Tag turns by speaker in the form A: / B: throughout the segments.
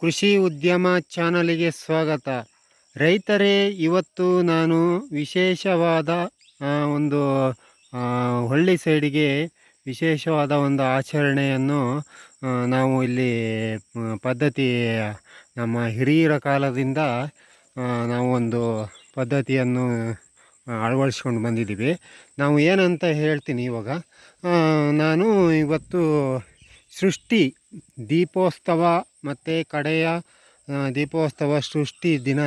A: ಕೃಷಿ ಉದ್ಯಮ ಚಾನಲಿಗೆ ಸ್ವಾಗತ. ರೈತರೇ, ಇವತ್ತು ನಾನು ವಿಶೇಷವಾದ ಒಂದು ಹಳ್ಳಿ ಸೈಡಿಗೆ ವಿಶೇಷವಾದ ಒಂದು ಆಚರಣೆಯನ್ನು ನಾವು ಇಲ್ಲಿ ಪದ್ಧತಿ ನಮ್ಮ ಹಿರಿಯರ ಕಾಲದಿಂದ ನಾವು ಒಂದು ಪದ್ಧತಿಯನ್ನು ಅಳವಡಿಸ್ಕೊಂಡು ಬಂದಿದ್ದೀವಿ. ನಾವು ಏನಂತ ಹೇಳ್ತೀನಿ ಇವಾಗ. ನಾನು ಇವತ್ತು ಸೃಷ್ಟಿ ದೀಪೋತ್ಸವ ಮತ್ತು ಕಡೆಯ ದೀಪೋತ್ಸವ ಸೃಷ್ಟಿ ದಿನ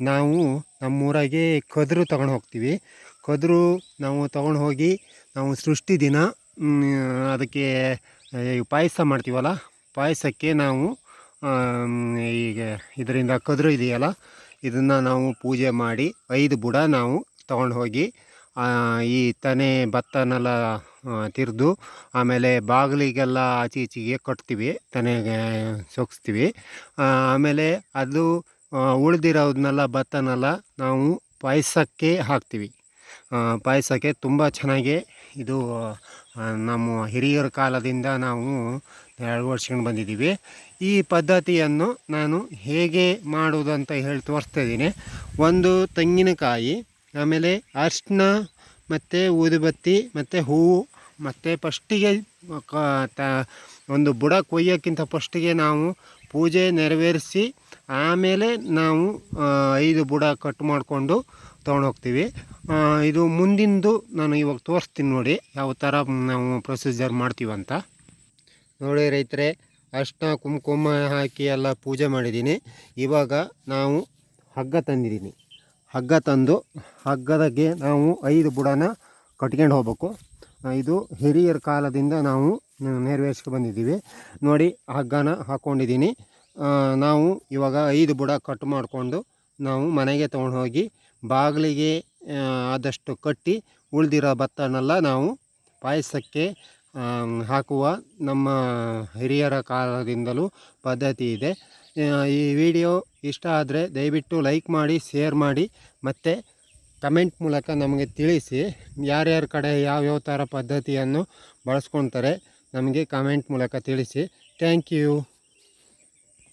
A: ನಾವು ನಮ್ಮೂರಾಗೆ ಕದ್ರು ತಗೊಂಡು ಹೋಗ್ತೀವಿ. ಕದ್ರು ನಾವು ತಗೊಂಡು ಹೋಗಿ ನಾವು ಸೃಷ್ಟಿ ದಿನ ಅದಕ್ಕೆ ಪಾಯಸ ಮಾಡ್ತೀವಲ್ಲ, ಪಾಯಸಕ್ಕೆ ನಾವು ಈಗ ಇದರಿಂದ ಕದ್ರು ಇದೆಯಲ್ಲ, ಇದನ್ನು ನಾವು ಪೂಜೆ ಮಾಡಿ 5 ಬುಡ ನಾವು ತಗೊಂಡು ಹೋಗಿ ಈ ತನೆ ಭತ್ತನೆಲ್ಲ ತಿರ್ದು ಆಮೇಲೆ ಬಾಗಿಲಿಗೆಲ್ಲ ಆಚೆ ಈಚೆಗೆ ಕಟ್ತೀವಿ, ತನೆಗೆ ಸೊಗಿಸ್ತೀವಿ. ಆಮೇಲೆ ಅದು ಉಳಿದಿರೋದನ್ನೆಲ್ಲ ಭತ್ತನೆಲ್ಲ ನಾವು ಪಾಯಸಕ್ಕೆ ಹಾಕ್ತೀವಿ. ಪಾಯಸಕ್ಕೆ ತುಂಬ ಚೆನ್ನಾಗಿ ಇದು ನಮ್ಮ ಹಿರಿಯರ ಕಾಲದಿಂದ ನಾವು ಅಳವಡಿಸ್ಕೊಂಡು ಬಂದಿದ್ದೀವಿ. ಈ ಪದ್ಧತಿಯನ್ನು ನಾನು ಹೇಗೆ ಮಾಡೋದು ಅಂತ ಹೇಳಿ ತೋರಿಸ್ತಾ ಇದ್ದೀನಿ. ಒಂದು ತೆಂಗಿನಕಾಯಿ, ಆಮೇಲೆ ಅರಿಶಿನ ಮತ್ತು ಊದುಬತ್ತಿ ಮತ್ತು ಹೂವು, ಮತ್ತು ಫಸ್ಟಿಗೆ ಒಂದು ಬುಡ ಕೊಯ್ಯೋಕ್ಕಿಂತ ಫಸ್ಟಿಗೆ ನಾವು ಪೂಜೆ ನೆರವೇರಿಸಿ ಆಮೇಲೆ ನಾವು 5 ಬುಡ ಕಟ್ ಮಾಡಿಕೊಂಡು ತೊಗೊಂಡೋಗ್ತೀವಿ. ಇದು ಮುಂದಿಂದು ನಾನು ಇವಾಗ ತೋರಿಸ್ತೀನಿ ನೋಡಿ, ಯಾವ ಥರ ನಾವು ಪ್ರೊಸೀಜರ್ ಮಾಡ್ತೀವಂತ ನೋಡಿ. ರೈತರೇ, ಅರಿಶಿನ ಕುಂಕುಮ ಹಾಕಿ ಎಲ್ಲ ಪೂಜೆ ಮಾಡಿದ್ದೀನಿ. ಇವಾಗ ನಾವು ಹಗ್ಗ ತಂದಿದ್ದೀನಿ. ಹಗ್ಗ ತಂದು ಹಗ್ಗದಾಗೆ ನಾವು 5 ಬುಡನ ಕಟ್ಕೊಂಡು ಹೋಗ್ಬೇಕು. ಇದು ಹಿರಿಯರ ಕಾಲದಿಂದ ನಾವು ನೆರವೇರಿಸ್ಕೊಂಡು ಬಂದಿದ್ದೀವಿ ನೋಡಿ. ಹಗ್ಗನ ಹಾಕ್ಕೊಂಡಿದ್ದೀನಿ. ನಾವು ಇವಾಗ 5 ಬುಡ ಕಟ್ ಮಾಡಿಕೊಂಡು ನಾವು ಮನೆಗೆ ತೊಗೊಂಡು ಹೋಗಿ ಬಾಗಿಲಿಗೆ ಆದಷ್ಟು ಕಟ್ಟಿ ಉಳಿದಿರೋ ಭತ್ತನೆಲ್ಲ ನಾವು ಪಾಯಸಕ್ಕೆ ಹಾಕುವ ನಮ್ಮ ಹಿರಿಯರ ಕಾಲದಿಂದಲೂ ಪದ್ಧತಿ ಇದೆ. ಈ ವಿಡಿಯೋ ಇಷ್ಟ ಆದರೆ ದಯವಿಟ್ಟು ಲೈಕ್ ಮಾಡಿ, ಶೇರ್ ಮಾಡಿ, ಮತ್ತು ಕಮೆಂಟ್ ಮೂಲಕ ನಮಗೆ ತಿಳಿಸಿ. ಯಾರ್ಯಾರ ಕಡೆ ಯಾವ್ಯಾವ ಥರ ಪದ್ಧತಿಯನ್ನು ಬಳಸ್ಕೊತಾರೆ ನಮಗೆ ಕಮೆಂಟ್ ಮೂಲಕ ತಿಳಿಸಿ. Thank you.